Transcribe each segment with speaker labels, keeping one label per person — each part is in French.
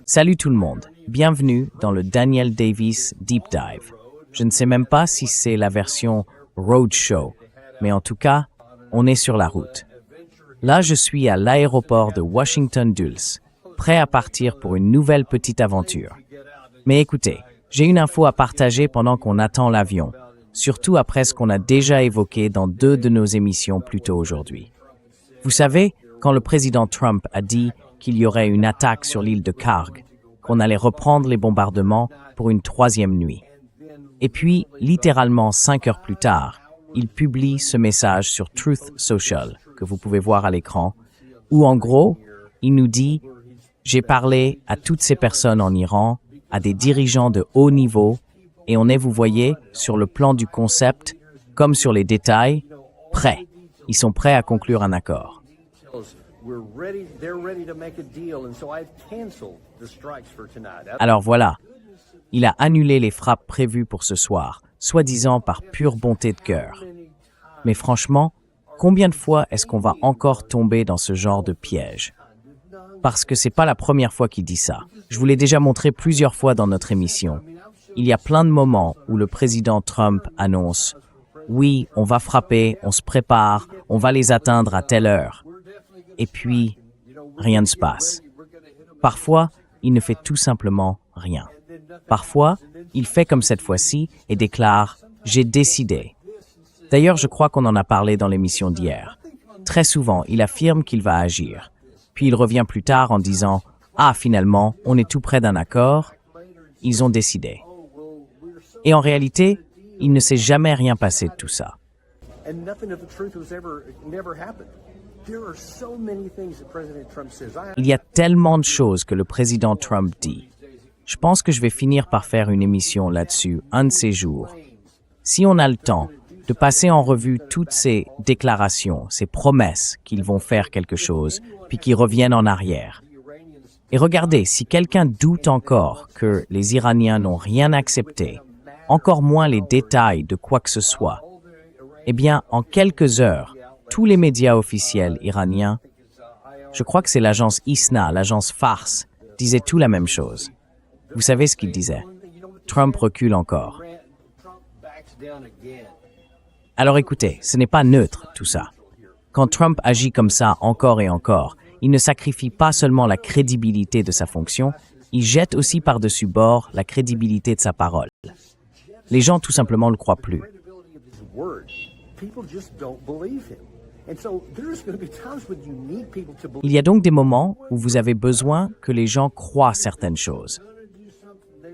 Speaker 1: Salut tout le monde, bienvenue dans le Daniel Davis Deep Dive. Je ne sais même pas si c'est la version Roadshow, mais en tout cas, on est sur la route. Là, je suis à l'aéroport de Washington Dulles, prêt à partir pour une nouvelle petite aventure. Mais écoutez, j'ai une info à partager pendant qu'on attend l'avion, surtout après ce qu'on a déjà évoqué dans 2 de nos émissions plus tôt aujourd'hui. Vous savez, quand le président Trump a dit qu'il y aurait une attaque sur l'île de Kharg, qu'on allait reprendre les bombardements pour une 3e nuit. Et puis, littéralement 5 heures plus tard, il publie ce message sur Truth Social, que vous pouvez voir à l'écran, où en gros, il nous dit « J'ai parlé à toutes ces personnes en Iran, à des dirigeants de haut niveau, et on est, vous voyez, sur le plan du concept, comme sur les détails, prêts. Ils sont prêts à conclure un accord. » Alors voilà, il a annulé les frappes prévues pour ce soir, soi-disant par pure bonté de cœur. Mais franchement, combien de fois est-ce qu'on va encore tomber dans ce genre de piège? Parce que c'est pas la première fois qu'il dit ça. Je vous l'ai déjà montré plusieurs fois dans notre émission. Il y a plein de moments où le président Trump annonce « Oui, on va frapper, on se prépare, on va les atteindre à telle heure. » Et puis, rien ne se passe. Parfois, il ne fait tout simplement rien. Parfois, il fait comme cette fois-ci et déclare « J'ai décidé ». D'ailleurs, je crois qu'on en a parlé dans l'émission d'hier. Très souvent, il affirme qu'il va agir. Puis il revient plus tard en disant « Ah, finalement, on est tout près d'un accord. Ils ont décidé. » Et en réalité, il ne s'est jamais rien passé de tout ça. Il y a tellement de choses que le président Trump dit. Je pense que je vais finir par faire une émission là-dessus un de ces jours. Si on a le temps de passer en revue toutes ces déclarations, ces promesses qu'ils vont faire quelque chose, puis qu'ils reviennent en arrière. Et regardez, si quelqu'un doute encore que les Iraniens n'ont rien accepté, encore moins les détails de quoi que ce soit, eh bien, en quelques heures, tous les médias officiels iraniens, je crois que c'est l'agence ISNA, l'agence Fars, disaient tout la même chose. Vous savez ce qu'ils disaient? Trump recule encore. Alors écoutez, ce n'est pas neutre tout ça. Quand Trump agit comme ça encore et encore, il ne sacrifie pas seulement la crédibilité de sa fonction, il jette aussi par-dessus bord la crédibilité de sa parole. Les gens tout simplement ne le croient plus. Il y a donc des moments où vous avez besoin que les gens croient certaines choses.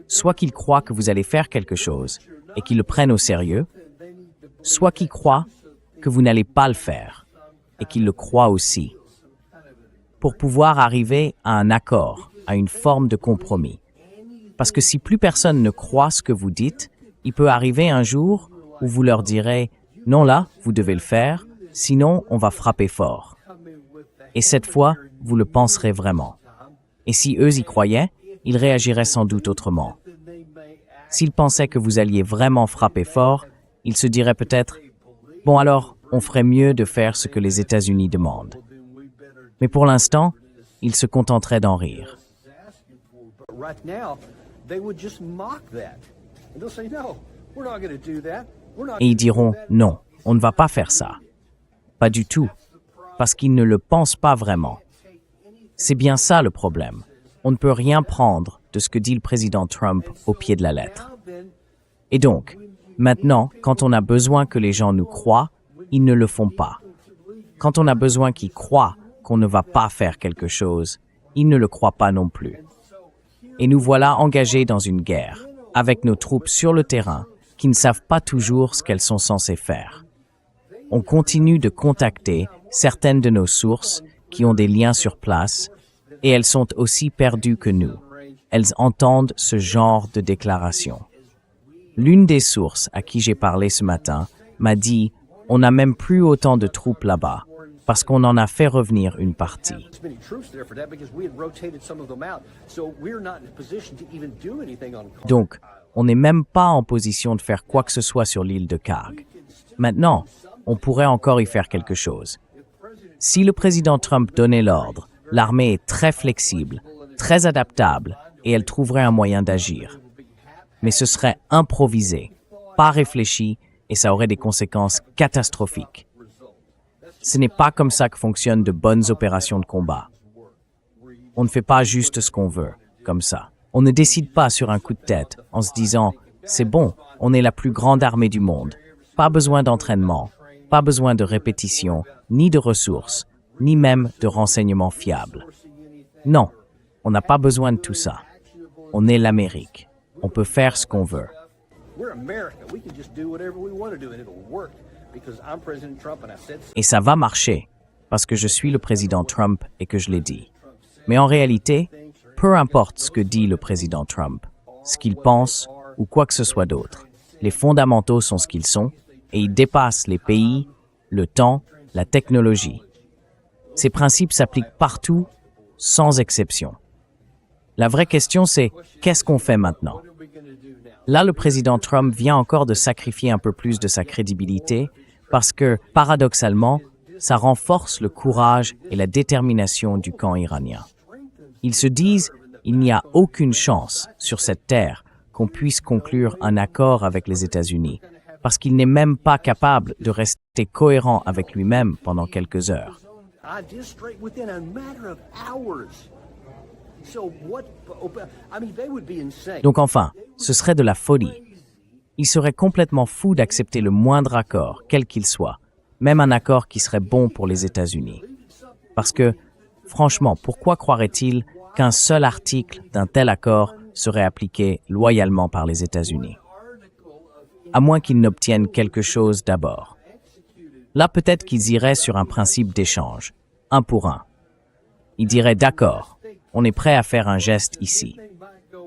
Speaker 1: Soit qu'ils croient que vous allez faire quelque chose et qu'ils le prennent au sérieux, soit qu'ils croient que vous n'allez pas le faire et qu'ils le croient aussi, pour pouvoir arriver à un accord, à une forme de compromis. Parce que si plus personne ne croit ce que vous dites, il peut arriver un jour où vous leur direz « Non là, vous devez le faire, sinon on va frapper fort. » Et cette fois, vous le penserez vraiment. Et si eux y croyaient, ils réagiraient sans doute autrement. S'ils pensaient que vous alliez vraiment frapper fort, ils se diraient peut-être « Bon alors, on ferait mieux de faire ce que les États-Unis demandent. » Mais pour l'instant, ils se contenteraient d'en rire. Et ils diront « Non, on ne va pas faire ça. » Pas du tout, parce qu'ils ne le pensent pas vraiment. C'est bien ça le problème. On ne peut rien prendre de ce que dit le président Trump au pied de la lettre. Et donc, maintenant, quand on a besoin que les gens nous croient, ils ne le font pas. Quand on a besoin qu'ils croient qu'on ne va pas faire quelque chose, ils ne le croient pas non plus. Et nous voilà engagés dans une guerre, avec nos troupes sur le terrain, qui ne savent pas toujours ce qu'elles sont censées faire. On continue de contacter certaines de nos sources qui ont des liens sur place, et elles sont aussi perdues que nous. Elles entendent ce genre de déclaration. L'une des sources à qui j'ai parlé ce matin m'a dit « On n'a même plus autant de troupes là-bas, parce qu'on en a fait revenir une partie. » Donc, on n'est même pas en position de faire quoi que ce soit sur l'île de Kharg. Maintenant, on pourrait encore y faire quelque chose. Si le président Trump donnait l'ordre L'armée est très flexible, très adaptable, et elle trouverait un moyen d'agir. Mais ce serait improvisé, pas réfléchi, et ça aurait des conséquences catastrophiques. Ce n'est pas comme ça que fonctionnent de bonnes opérations de combat. On ne fait pas juste ce qu'on veut, comme ça. On ne décide pas sur un coup de tête en se disant « c'est bon, on est la plus grande armée du monde, pas besoin d'entraînement, pas besoin de répétition, ni de ressources, ni même de renseignements fiables. » Non, on n'a pas besoin de tout ça. On est l'Amérique. On peut faire ce qu'on veut. Et ça va marcher, parce que je suis le président Trump et que je l'ai dit. Mais en réalité, peu importe ce que dit le président Trump, ce qu'il pense ou quoi que ce soit d'autre, les fondamentaux sont ce qu'ils sont et ils dépassent les pays, le temps, la technologie. Ces principes s'appliquent partout, sans exception. La vraie question, c'est qu'est-ce qu'on fait maintenant? Là, le président Trump vient encore de sacrifier un peu plus de sa crédibilité parce que, paradoxalement, ça renforce le courage et la détermination du camp iranien. Ils se disent il n'y a aucune chance sur cette terre qu'on puisse conclure un accord avec les États-Unis, parce qu'il n'est même pas capable de rester cohérent avec lui-même pendant quelques heures. Donc enfin, ce serait de la folie. Il serait complètement fou d'accepter le moindre accord, quel qu'il soit, même un accord qui serait bon pour les États-Unis. Parce que, franchement, pourquoi croirait-il qu'un seul article d'un tel accord serait appliqué loyalement par les États-Unis? À moins qu'ils n'obtiennent quelque chose d'abord. Là, peut-être qu'ils iraient sur un principe d'échange, un pour un. Ils diraient « D'accord, on est prêt à faire un geste ici.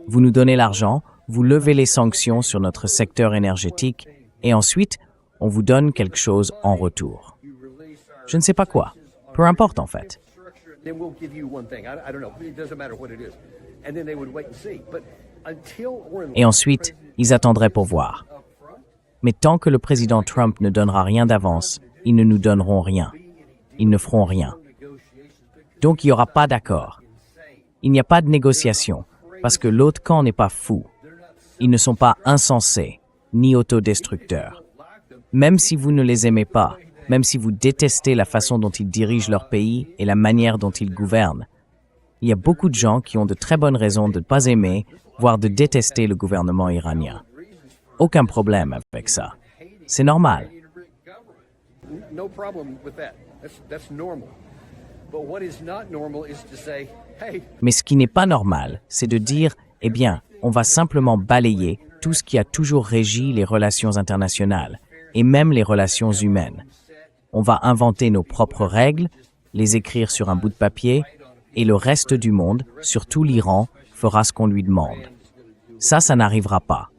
Speaker 1: Vous nous donnez l'argent, vous levez les sanctions sur notre secteur énergétique et ensuite, on vous donne quelque chose en retour. » Je ne sais pas quoi. Peu importe en fait. Et ensuite, ils attendraient pour voir. Mais tant que le président Trump ne donnera rien d'avance, ils ne nous donneront rien. Ils ne feront rien. Donc il n'y aura pas d'accord. Il n'y a pas de négociation, parce que l'autre camp n'est pas fou. Ils ne sont pas insensés, ni autodestructeurs. Même si vous ne les aimez pas, même si vous détestez la façon dont ils dirigent leur pays et la manière dont ils gouvernent, il y a beaucoup de gens qui ont de très bonnes raisons de ne pas aimer, voire de détester le gouvernement iranien. Aucun problème avec ça. C'est normal. Mais ce qui n'est pas normal, c'est de dire, eh bien, on va simplement balayer tout ce qui a toujours régi les relations internationales, et même les relations humaines. On va inventer nos propres règles, les écrire sur un bout de papier, et le reste du monde, surtout l'Iran, fera ce qu'on lui demande. Ça n'arrivera pas.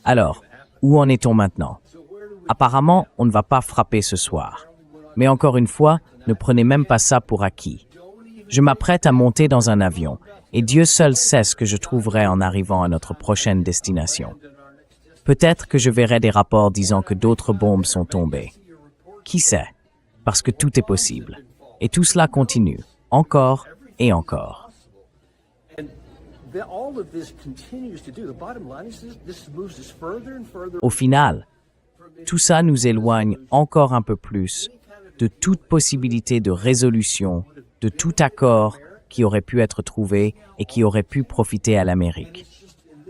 Speaker 1: Alors, où en est-on maintenant? Apparemment, on ne va pas frapper ce soir. Mais encore une fois, ne prenez même pas ça pour acquis. Je m'apprête à monter dans un avion, et Dieu seul sait ce que je trouverai en arrivant à notre prochaine destination. Peut-être que je verrai des rapports disant que d'autres bombes sont tombées. Qui sait? Parce que tout est possible. Et tout cela continue, encore et encore. Au final, tout ça nous éloigne encore un peu plus de toute possibilité de résolution, de tout accord qui aurait pu être trouvé et qui aurait pu profiter à l'Amérique.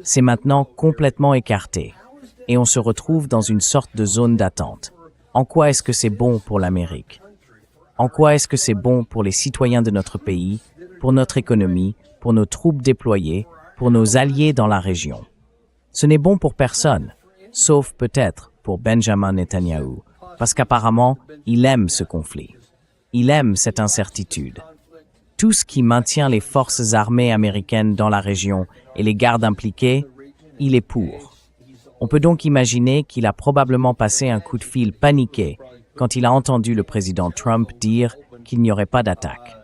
Speaker 1: C'est maintenant complètement écarté et on se retrouve dans une sorte de zone d'attente. En quoi est-ce que c'est bon pour l'Amérique? En quoi est-ce que c'est bon pour les citoyens de notre pays, pour notre économie, pour nos troupes déployées, pour nos alliés dans la région? Ce n'est bon pour personne, sauf peut-être pour Benjamin Netanyahou, parce qu'apparemment, il aime ce conflit. Il aime cette incertitude. Tout ce qui maintient les forces armées américaines dans la région et les gardes impliqués, il est pour. On peut donc imaginer qu'il a probablement passé un coup de fil paniqué quand il a entendu le président Trump dire qu'il n'y aurait pas d'attaque.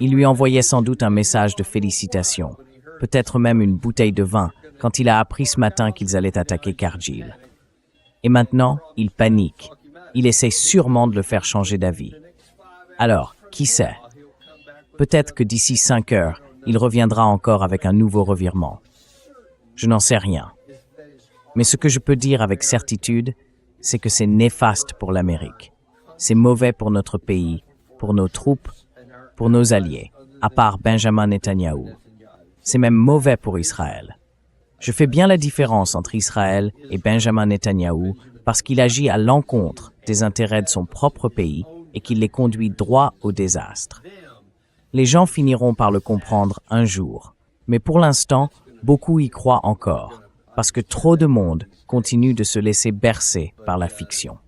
Speaker 1: Il lui envoyait sans doute un message de félicitations, peut-être même une bouteille de vin, quand il a appris ce matin qu'ils allaient attaquer Khargil. Et maintenant, il panique. Il essaie sûrement de le faire changer d'avis. Alors, qui sait? Peut-être que d'ici 5 heures, il reviendra encore avec un nouveau revirement. Je n'en sais rien. Mais ce que je peux dire avec certitude, c'est que c'est néfaste pour l'Amérique. C'est mauvais pour notre pays, pour nos troupes, pour nos alliés, à part Benjamin Netanyahou. C'est même mauvais pour Israël. Je fais bien la différence entre Israël et Benjamin Netanyahou parce qu'il agit à l'encontre des intérêts de son propre pays et qu'il les conduit droit au désastre. Les gens finiront par le comprendre un jour, mais pour l'instant, beaucoup y croient encore, parce que trop de monde continue de se laisser bercer par la fiction.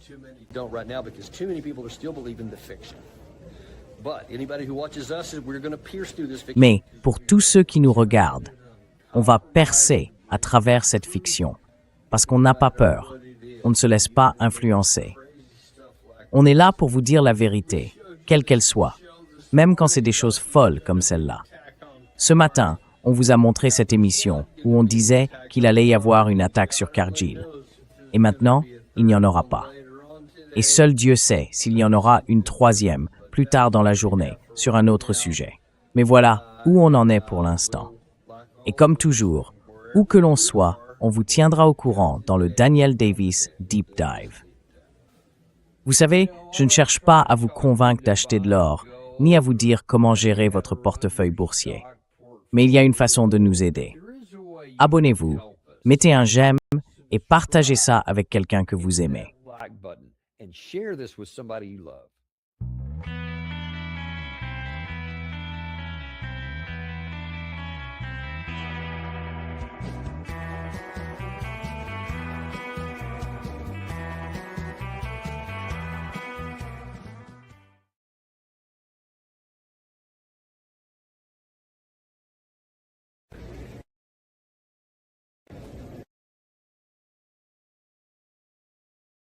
Speaker 1: Mais pour tous ceux qui nous regardent, on va percer à travers cette fiction, parce qu'on n'a pas peur, on ne se laisse pas influencer. On est là pour vous dire la vérité, quelle qu'elle soit, même quand c'est des choses folles comme celle-là. Ce matin, on vous a montré cette émission où on disait qu'il allait y avoir une attaque sur Kargil. Et maintenant, il n'y en aura pas. Et seul Dieu sait s'il y en aura une troisième plus tard dans la journée sur un autre sujet. Mais voilà où on en est pour l'instant. Et comme toujours, où que l'on soit, on vous tiendra au courant dans le Daniel Davis Deep Dive. Vous savez, je ne cherche pas à vous convaincre d'acheter de l'or, ni à vous dire comment gérer votre portefeuille boursier. Mais il y a une façon de nous aider. Abonnez-vous, mettez un j'aime et partagez ça avec quelqu'un que vous aimez.